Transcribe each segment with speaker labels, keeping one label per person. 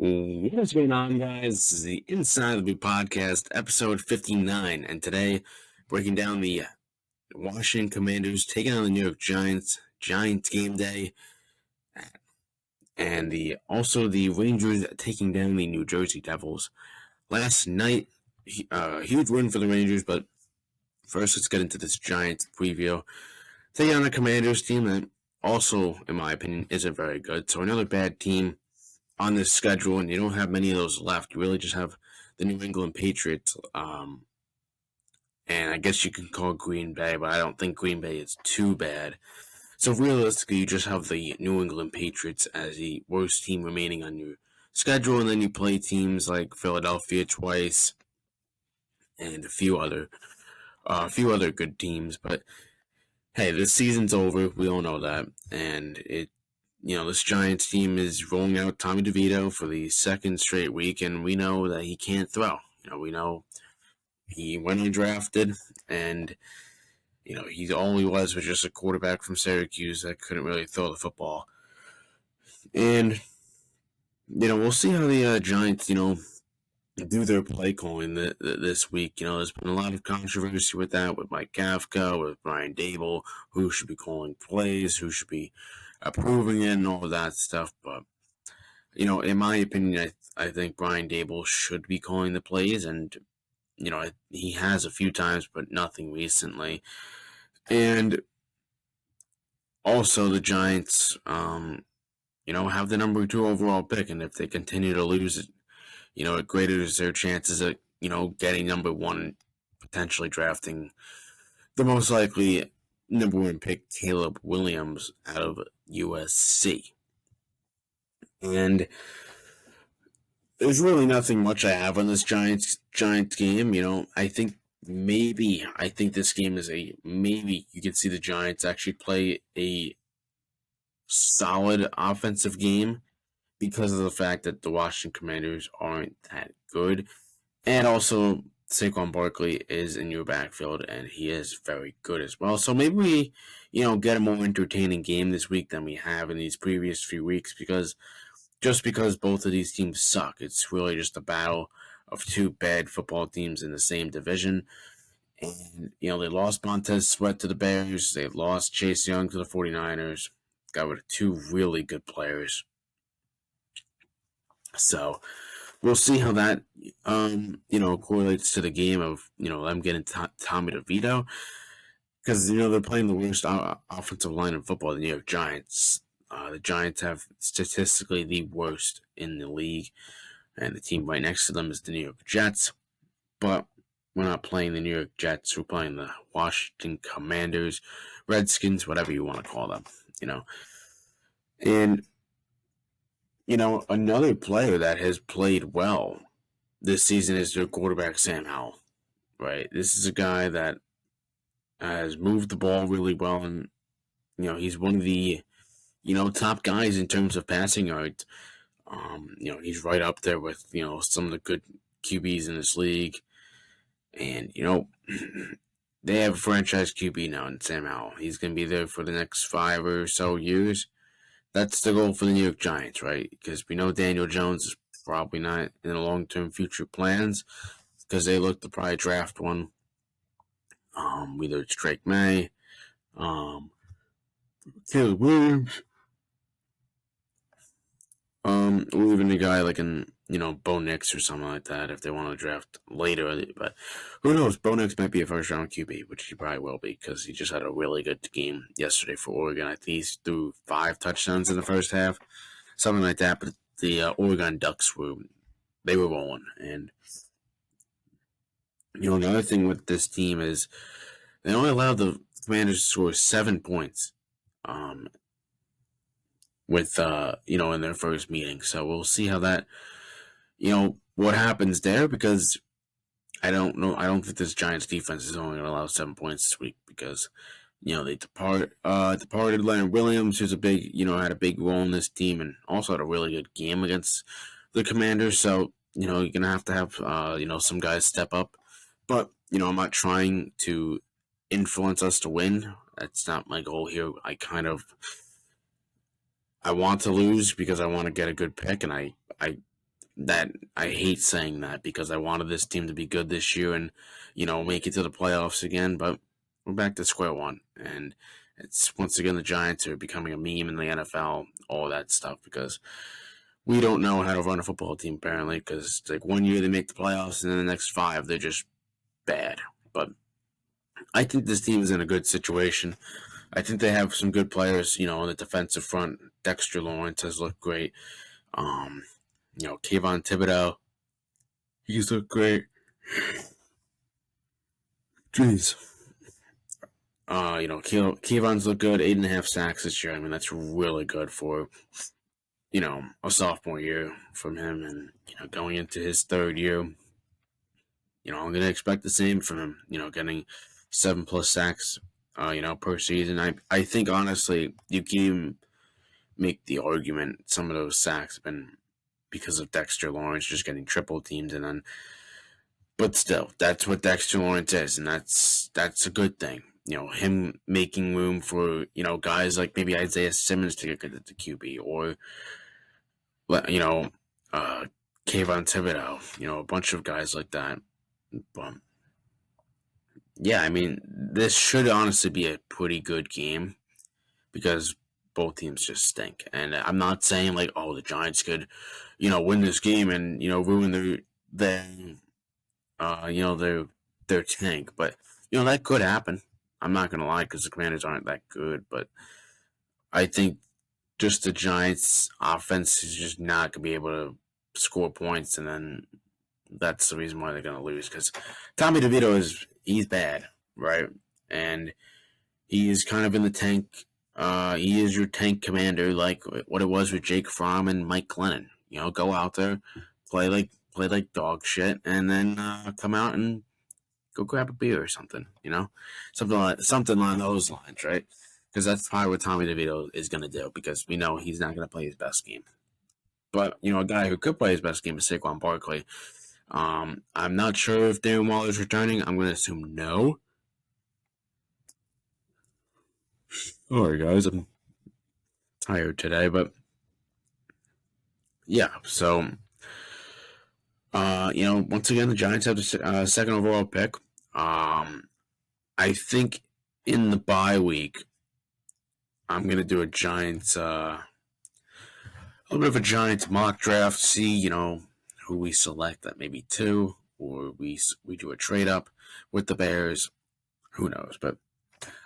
Speaker 1: What's going on, guys? This is the Inside the Blue Podcast, episode 59, and today breaking down the Washington Commanders taking on the New York Giants game day, and the Rangers taking down the New Jersey Devils. Last night, huge win for the Rangers, but first let's get into this Giants preview. Taking on a Commanders team that also, in my opinion, isn't very good. So another bad team on this schedule, and you don't have many of those left. You really just have the New England Patriots, and I guess you can call Green Bay, but I don't think Green Bay is too bad. So realistically, you just have the New England Patriots as the worst team remaining on your schedule, and then you play teams like Philadelphia twice and a few other good teams. But hey, this season's over. We all know that, and this Giants team is rolling out Tommy DeVito for the second straight week, and we know that he can't throw. We know he went undrafted, and all he was just a quarterback from Syracuse that couldn't really throw the football. And we'll see how the Giants do their play calling this week. There's been a lot of controversy with that, with Mike Kafka, with Brian Dable, who should be calling plays, who should be approving it, and all of that stuff. But in my opinion, I think Brian Dable should be calling the plays, and he has a few times, but nothing recently. And also the Giants, have the number 2 overall pick, and if they continue to lose it, it greaters their chances of, getting number 1 and potentially drafting the most likely number 1 pick, Caleb Williams, out of USC. And there's really nothing much I have on this Giants game. I think this game is maybe you can see the Giants actually play a solid offensive game because of the fact that the Washington Commanders aren't that good. And also, Saquon Barkley is in your backfield, and he is very good as well. So maybe we, get a more entertaining game this week than we have in these previous few weeks because both of these teams suck. It's really just a battle of two bad football teams in the same division. And, they lost Montez Sweat to the Bears. They lost Chase Young to the 49ers. Got rid of 2 really good players. So we'll see how that, correlates to the game of, them getting Tommy DeVito. Because, they're playing the worst offensive line in football, the New York Giants. The Giants have statistically the worst in the league. And the team right next to them is the New York Jets. But we're not playing the New York Jets. We're playing the Washington Commanders, Redskins, whatever you want to call them, And, another player that has played well this season is their quarterback, Sam Howell, right? This is a guy that has moved the ball really well, and, he's one of the, top guys in terms of passing yards. He's right up there with, some of the good QBs in this league. And, they have a franchise QB now in Sam Howell. He's going to be there for the next 5 or so years. That's the goal for the New York Giants, right? Because we know Daniel Jones is probably not in the long-term future plans because they look to probably draft one. Whether it's Drake May, Caleb Williams, or even a guy like Bo Nix or something like that if they want to draft later. But who knows? Bo Nix might be a first-round QB, which he probably will be because he just had a really good game yesterday for Oregon. I think he threw 5 touchdowns in the first half, something like that. But the Oregon Ducks were rolling. And, another thing with this team is they only allowed the Commanders to score 7 points. In their first meeting. So we'll see how that, what happens there because I don't know. I don't think this Giants defense is only going to allow 7 points this week because, they departed Leonard Williams, who's had a big role in this team and also had a really good game against the Commanders. So, you're going to have, some guys step up. But, I'm not trying to influence us to win. That's not my goal here. I want to lose because I want to get a good pick, and I that I hate saying that because I wanted this team to be good this year and, make it to the playoffs again, but we're back to square one. And it's once again the Giants are becoming a meme in the NFL, all that stuff, because we don't know how to run a football team apparently, because it's like one year they make the playoffs and then the next five they're just bad. But I think this team is in a good situation. I think they have some good players, on the defensive front. Dexter Lawrence has looked great. Kayvon Thibodeau, he's looked great. Jeez. Kayvon's looked good, 8.5 sacks this year. I mean, that's really good for, a sophomore year from him. And, going into his third year, I'm going to expect the same from him, getting 7+ sacks, per season. I think, honestly, you can even make the argument some of those sacks have been because of Dexter Lawrence just getting triple teamed, and then, but still, that's what Dexter Lawrence is, and that's a good thing. Him making room for guys like maybe Isaiah Simmons to get at the QB, or Kayvon Thibodeau, a bunch of guys like that. But yeah, I mean, this should honestly be a pretty good game because both teams just stink. And I'm not saying like, oh, the Giants could, win this game and ruin their tank, but that could happen. I'm not gonna lie because the Commanders aren't that good, but I think just the Giants' offense is just not gonna be able to score points, and then that's the reason why they're gonna lose. Because Tommy DeVito he's bad, right? And he is kind of in the tank. He is your tank commander, like what it was with Jake Fromm and Mike Glennon. Go out there, play like dog shit, and then come out and go grab a beer or something. Something along those lines, right? Because that's probably what Tommy DeVito is gonna do. Because we know he's not gonna play his best game. But a guy who could play his best game is Saquon Barkley. I'm not sure if Darren Waller is returning. I'm gonna assume no. Sorry, guys, I'm tired today, but yeah. So, once again, the Giants have the second overall pick. I think in the bye week, I'm gonna do a little bit of a Giants mock draft. See, who we select at maybe 2, or we do a trade up with the Bears. Who knows? But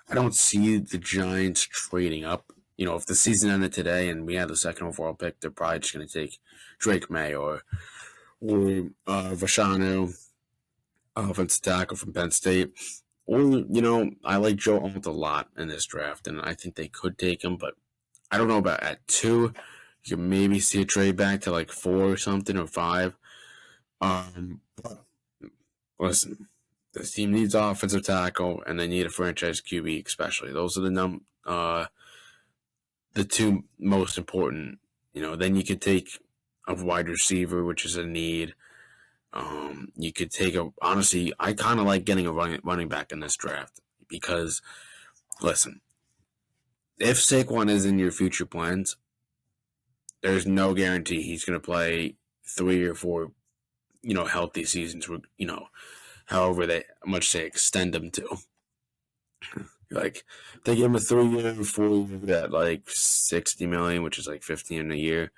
Speaker 1: I don't see the Giants trading up. If the season ended today and we had the second overall pick, they're probably just going to take Drake May or Vashanu, offensive tackle from Penn State. Or, I like Joe Alt a lot in this draft, and I think they could take him, but I don't know about at 2. You can maybe see a trade back to like 4 or something, or 5. But listen, this team needs offensive tackle, and they need a franchise QB, especially. Those are the two most important. Then you could take a wide receiver, which is a need. You could take honestly, I kind of like getting a running back in this draft because, listen, if Saquon is in your future plans, there's no guarantee he's going to play 3 or 4, healthy seasons. However much they extend him to. Like, they give him a 3-year, 4-year at like $60 million, which is like $15 a year,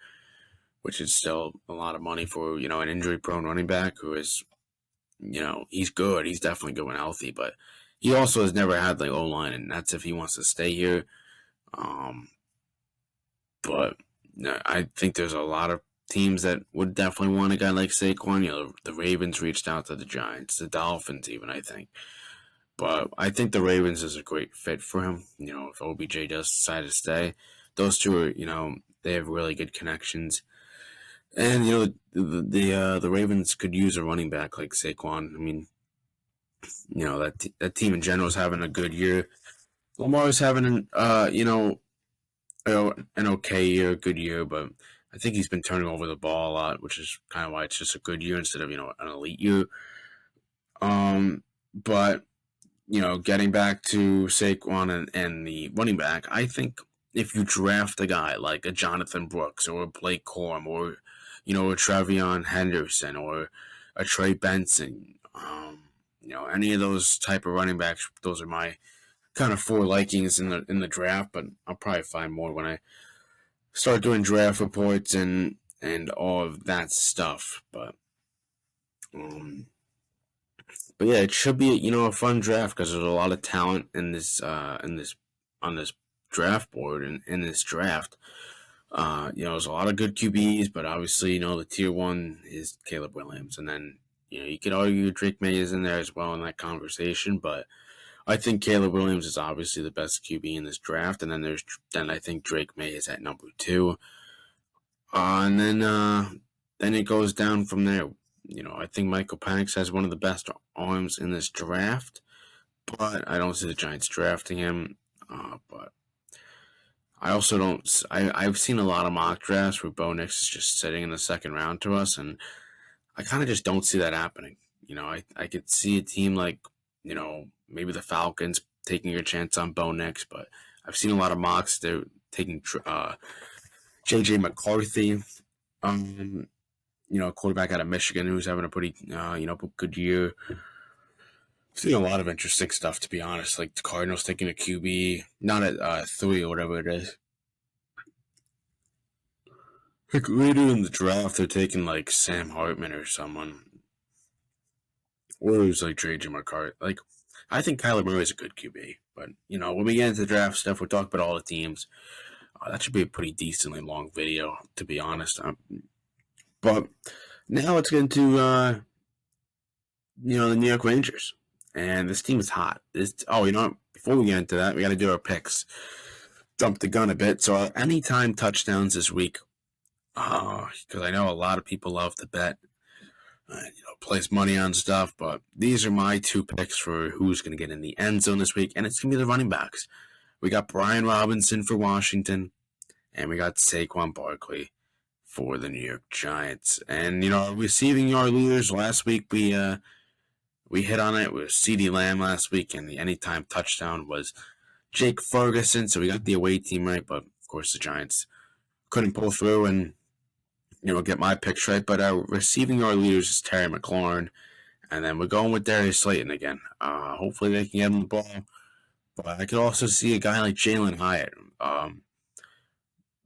Speaker 1: which is still a lot of money for an injury-prone running back who is, he's good. He's definitely good when healthy, but he also has never had like O-line, and that's if he wants to stay here. But I think there's a lot of teams that would definitely want a guy like Saquon. The Ravens reached out to the Giants, the Dolphins even, I think. But I think the Ravens is a great fit for him. If OBJ does decide to stay, those two are, they have really good connections. And, the Ravens could use a running back like Saquon. I mean, that team in general is having a good year. Lamar's having an okay year, a good year, but I think he's been turning over the ball a lot, which is kind of why it's just a good year instead of, an elite year. But, getting back to Saquon and the running back, I think if you draft a guy like a Jonathan Brooks or a Blake Corum or, a Trevion Henderson or a Trey Benson. Any of those type of running backs. Those are my kind of four likings in the draft. But I'll probably find more when I start doing draft reports and all of that stuff. Um, but yeah, it should be a fun draft because there's a lot of talent on this draft board and in this draft. There's a lot of good QBs, but obviously, the tier one is Caleb Williams, and then you could argue Drake May is in there as well in that conversation, but I think Caleb Williams is obviously the best QB in this draft, and then I think Drake May is at number two, and then it goes down from there. I think Michael Penix has one of the best arms in this draft, but I don't see the Giants drafting him. But I also don't. I've seen a lot of mock drafts where Bo Nix is just sitting in the second round to us, and I kind of just don't see that happening. I could see a team like maybe the Falcons taking a chance on Bo Nix, but I've seen a lot of mocks they're taking JJ McCarthy, quarterback out of Michigan who's having a pretty good year. I've seen a lot of interesting stuff, to be honest. Like the Cardinals taking a QB, not at 3 or whatever it is. Like later in the draft, they're taking like Sam Hartman or someone, or it was like JJ McCarthy. Like, I think Kyler Murray is a good QB, but when we get into the draft stuff, we'll talk about all the teams. That should be a pretty decently long video, to be honest. But now let's get into the New York Rangers, and this team is hot. Before we get into that, we got to do our picks. Jump the gun a bit. So anytime touchdowns this week, because I know a lot of people love to bet, place money on stuff, but these are my two picks for who's going to get in the end zone this week, and it's going to be the running backs. We got Brian Robinson for Washington, and we got Saquon Barkley for the New York Giants. And, receiving yard leaders, last week we hit on it with CeeDee Lamb last week, and the anytime touchdown was Jake Ferguson, so we got the away team right, but of course the Giants couldn't pull through and get my picks right. But our receiving yard leaders is Terry McLaurin, and then we're going with Darius Slayton again. Hopefully they can get him the ball. But I could also see a guy like Jalen Hyatt.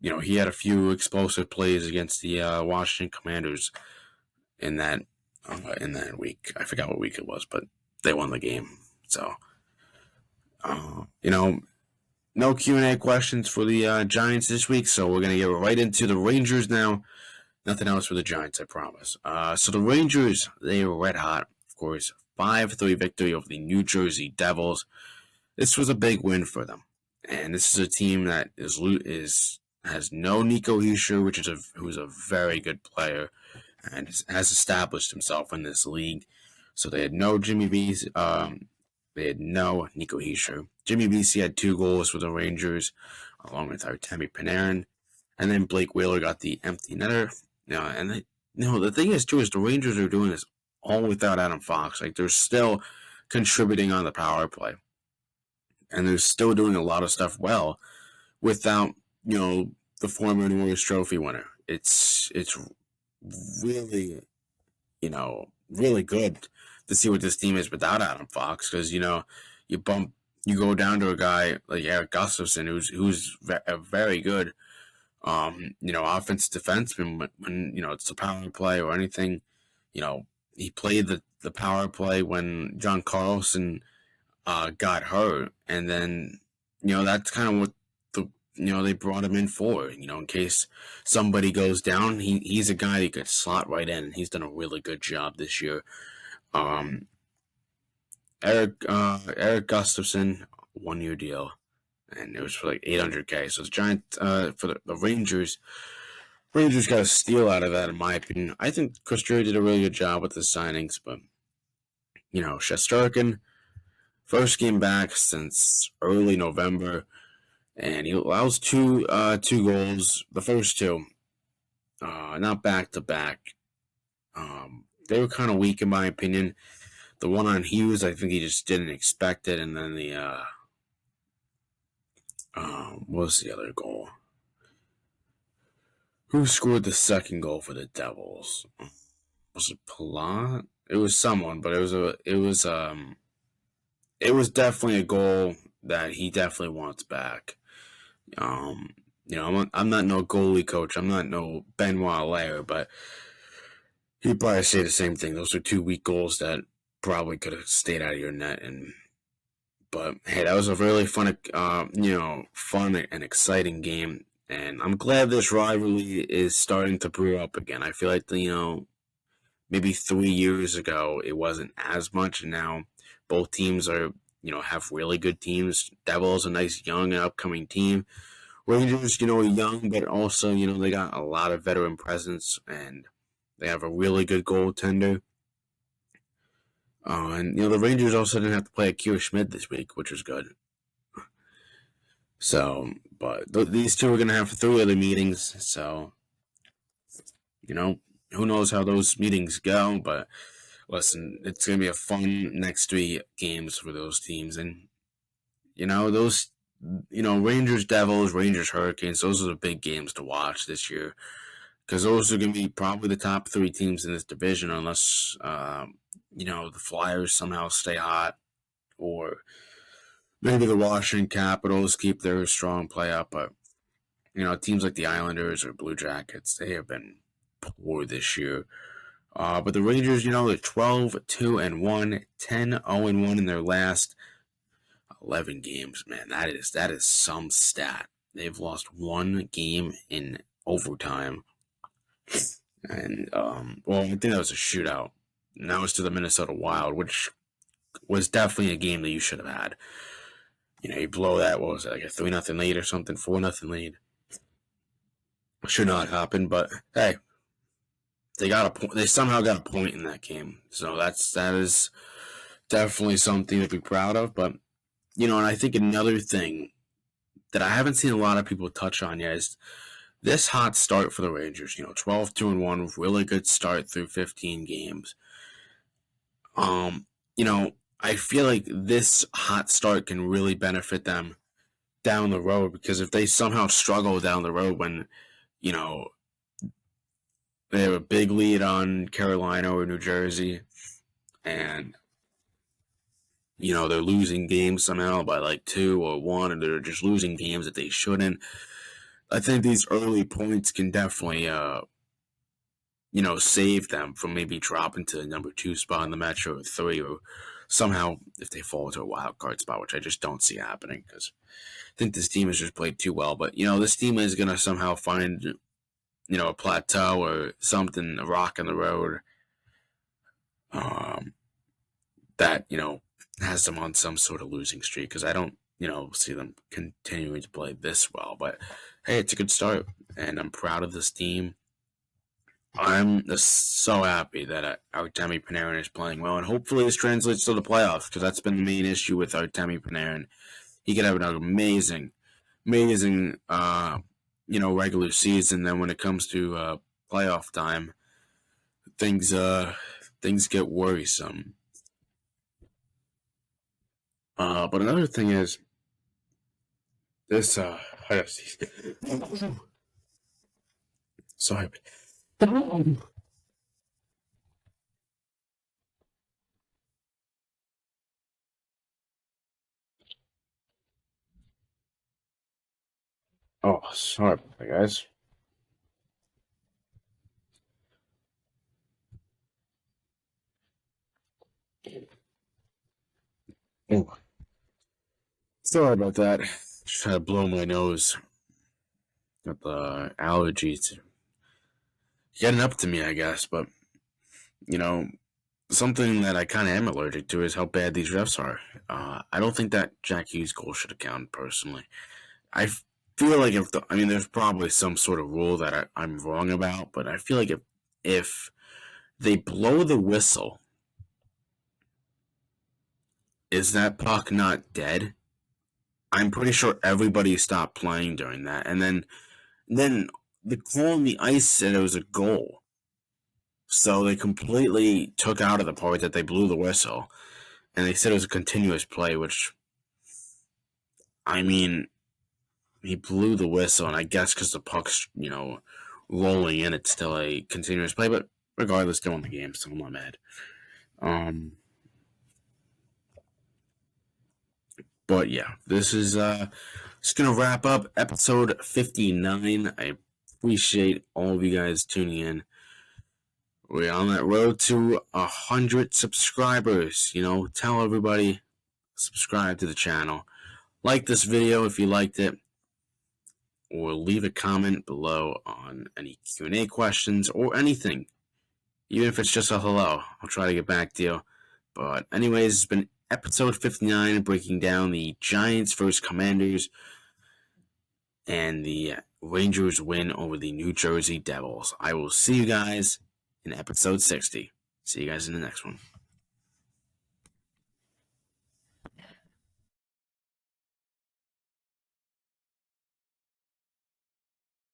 Speaker 1: He had a few explosive plays against the Washington Commanders in that week. I forgot what week it was, but they won the game. So, no Q&A questions for the Giants this week, so we're going to get right into the Rangers now. Nothing else for the Giants, I promise. So the Rangers, they were red hot, of course. 5-3 victory over the New Jersey Devils. This was a big win for them. And this is a team that has no Nico Hischier, who's a very good player and has established himself in this league. So they had no Jimmy Vesey. They had no Nico Hischier. Jimmy Vesey had 2 goals for the Rangers, along with Artemi Panarin. And then Blake Wheeler got the empty netter. The thing is, too, is the Rangers are doing this all without Adam Fox. Like, they're still contributing on the power play. And they're still doing a lot of stuff well without, the former Norris Trophy winner. It's really, really good to see what this team is without Adam Fox, because, you go down to a guy like Eric Gustafson, who's a very good, offensive defenseman when it's a power play or anything. He played the power play when John Carlson got hurt, and then that's kind of what they brought him in for. In case somebody goes down, he's a guy that could slot right in, and he's done a really good job this year. Eric Gustafson, 1-year deal, and it was for like $800K. So the Giants, for the Rangers got a steal out of that, in my opinion. I think Chris Drury did a really good job with the signings, but Shesterkin, first game back since early November, and he allows two goals. The first two, not back to back. They were kind of weak in my opinion. The one on Hughes, I think he just didn't expect it, and then the what was the other goal? Who scored the second goal for the Devils? Was it Palat? It was someone, but it was definitely a goal that he definitely wants back. Um, I'm not no goalie coach. I'm not no Benoit Allaire, but he'd probably say the same thing. Those are two weak goals that probably could have stayed out of your net. But hey, that was a really fun and exciting game. And I'm glad this rivalry is starting to brew up again. I feel like maybe 3 years ago it wasn't as much, and now both teams are have really good teams. Devils a nice young and upcoming team. Rangers, young, but also, they got a lot of veteran presence and they have a really good goaltender. And, the Rangers also didn't have to play Akira Schmid this week, which was good. So, but these two are going to have 3 other meetings. So, who knows how those meetings go. But listen, it's going to be a fun next 3 games for those teams. And, those Rangers Devils, Rangers Hurricanes, those are the big games to watch this year because those are going to be probably the top 3 teams in this division unless, the Flyers somehow stay hot or maybe the Washington Capitals keep their strong play up. But, teams like the Islanders or Blue Jackets, they have been poor this year. But the Rangers, they're 12-2-1, 10-0-1 in their last 11 games, man. That is some stat. They've lost 1 game in overtime. And, I think that was a shootout. And that was to the Minnesota Wild, which was definitely a game that you should have had. You blow that, what was it, like a 3-0 lead or something, 4-0 lead. Should not happen, but hey, they somehow got a point in that game. So that is definitely something to be proud of. But, and I think another thing that I haven't seen a lot of people touch on yet is this hot start for the Rangers. 12-2-1, really good start through 15 games. I feel like this hot start can really benefit them down the road because if they somehow struggle down the road when, they have a big lead on Carolina or New Jersey and, they're losing games somehow by like 2 or 1 and they're just losing games that they shouldn't. I think these early points can definitely, save them from maybe dropping to the number 2 spot in the Metro or 3 or somehow if they fall into a wild card spot, which I just don't see happening because I think this team has just played too well. But, this team is going to somehow find, a plateau or something, a rock in the road that, has them on some sort of losing streak because I don't, see them continuing to play this well. But, hey, it's a good start, and I'm proud of this team. I'm just so happy that Artemi Panarin is playing well, and hopefully this translates to the playoffs because that's been the main issue with Artemi Panarin. He could have an amazing, regular season. Then when it comes to playoff time, things get worrisome. But another thing is this. Sorry. Oh, sorry about that, guys. Oh, sorry about that. Just had to blow my nose. Got the allergies getting up to me, I guess. But you know, something that I kind of am allergic to is how bad these refs are. I don't think that Jack Hughes goal should have counted personally. I feel like there's probably some sort of rule that I'm wrong about, but I feel like if they blow the whistle, is that puck not dead? I'm pretty sure everybody stopped playing during that, and then the call on the ice said it was a goal, so they completely took out of the part that they blew the whistle, and they said it was a continuous play, which I mean he blew the whistle, and I guess because the puck's, rolling in, it's still a continuous play, but regardless, still in the game, so I'm not mad. But yeah, this is just gonna wrap up episode 59. I appreciate all of you guys tuning in. We're on that road to 100 subscribers. Tell everybody, subscribe to the channel, like this video if you liked it, or leave a comment below on any Q&A questions or anything. Even if it's just a hello, I'll try to get back to you. But anyways, it's been episode 59, breaking down the Giants versus Commanders and the Rangers win over the New Jersey Devils. I will see you guys in episode 60. See you guys in the next one.